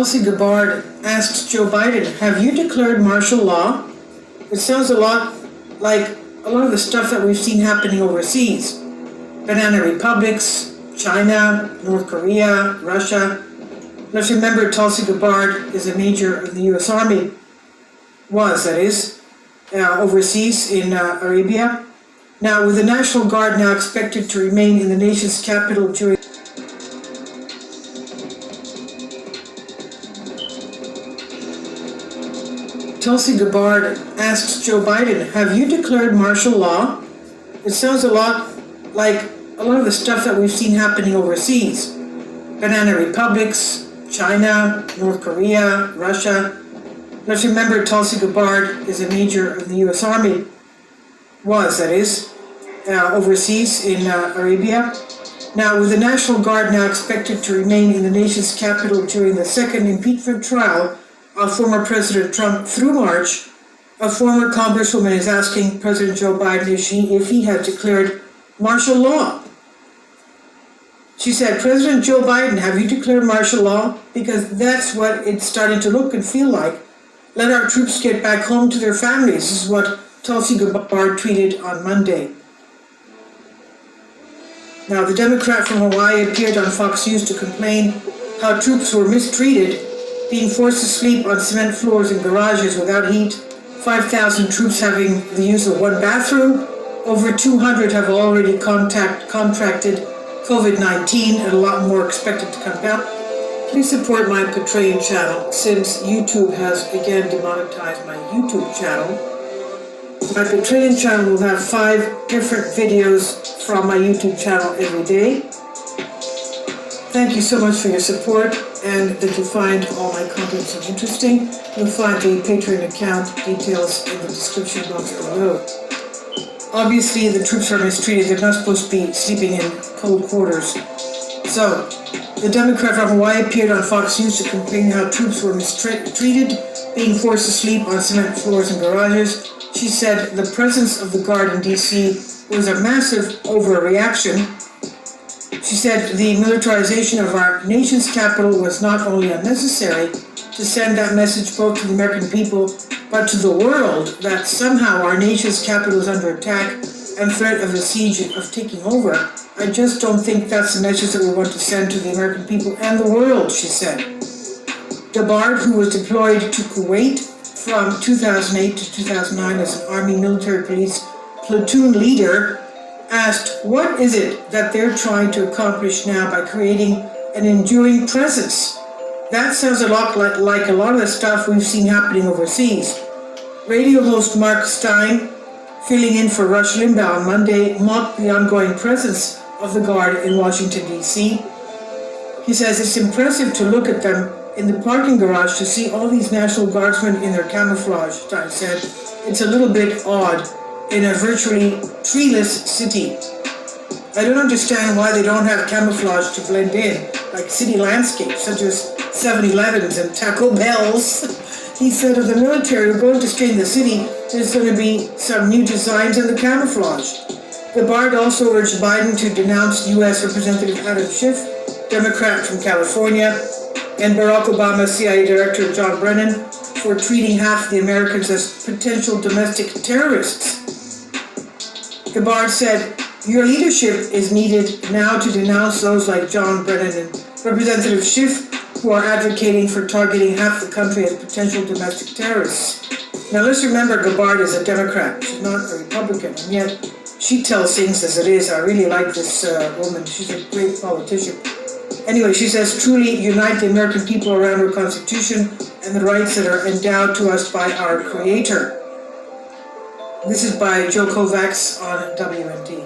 Tulsi Gabbard asked Joe Biden, have you declared martial law? It sounds a lot like a lot of the stuff that we've seen happening overseas. Banana republics, China, North Korea, Russia. Let's remember Tulsi Gabbard is a major of the U.S. Army, overseas in Arabia. Now, with the National Guard now expected to remain in the nation's capital during Tulsi Gabbard asked Joe Biden, have you declared martial law? It sounds a lot like a lot of the stuff that we've seen happening overseas. Banana republics, China, North Korea, Russia. Let's remember Tulsi Gabbard is a major of the U.S. Army, overseas in Arabia. Now, with the National Guard now expected to remain in the nation's capital during the second impeachment trial of former President Trump through March, a former Congresswoman is asking President Joe Biden if he has declared martial law. She said, President Joe Biden, have you declared martial law? Because that's what it's starting to look and feel like. Let our troops get back home to their families. This is what Tulsi Gabbard tweeted on Monday. Now, the Democrat from Hawaii appeared on Fox News to complain how troops were mistreated, being forced to sleep on cement floors in garages without heat, 5,000 troops having the use of one bathroom, over 200 have already contracted COVID-19, and a lot more expected to come down. Please support my Patreon channel, since YouTube has again demonetized my YouTube channel. My Patreon channel will have 5 different videos from my YouTube channel every day. Thank you so much for your support, and that you find all my content so interesting. You'll find the Patreon account details in the description box below. Obviously, the troops are mistreated. They're not supposed to be sleeping in cold quarters. So, the Democrat from Hawaii appeared on Fox News to complain how troops were mistreated, being forced to sleep on cement floors in garages. She said the presence of the Guard in D.C. was a massive overreaction. She said the militarization of our nation's capital was not only unnecessary to send that message both to the American people, but to the world that somehow our nation's capital is under attack and threat of a siege of taking over. I just don't think that's the message that we want to send to the American people and the world, she said. Gabbard, who was deployed to Kuwait from 2008 to 2009 as an Army military police platoon leader, asked, what is it that they're trying to accomplish now by creating an enduring presence? That sounds a lot like a lot of the stuff we've seen happening overseas. Radio host Mark Steyn, filling in for Rush Limbaugh on Monday, mocked the ongoing presence of the Guard in Washington, D.C. He says it's impressive to look at them in the parking garage to see all these National Guardsmen in their camouflage, Steyn said. It's a little bit odd in a virtually treeless city. I don't understand why they don't have camouflage to blend in, like city landscapes, such as 7-Elevens and Taco Bells. He said if the military are going to stay in the city, there's going to be some new designs in the camouflage. Gabbard also urged Biden to denounce U.S. Representative Adam Schiff, Democrat from California, and Barack Obama CIA Director John Brennan for treating half the Americans as potential domestic terrorists. Gabbard said, your leadership is needed now to denounce those like John Brennan and Representative Schiff who are advocating for targeting half the country as potential domestic terrorists. Now let's remember Gabbard is a Democrat. She's not a Republican, and yet she tells things as it is. I really like this woman. She's a great politician. Anyway, she says, truly unite the American people around our Constitution and the rights that are endowed to us by our Creator. This is by Joe Kovacs on WND.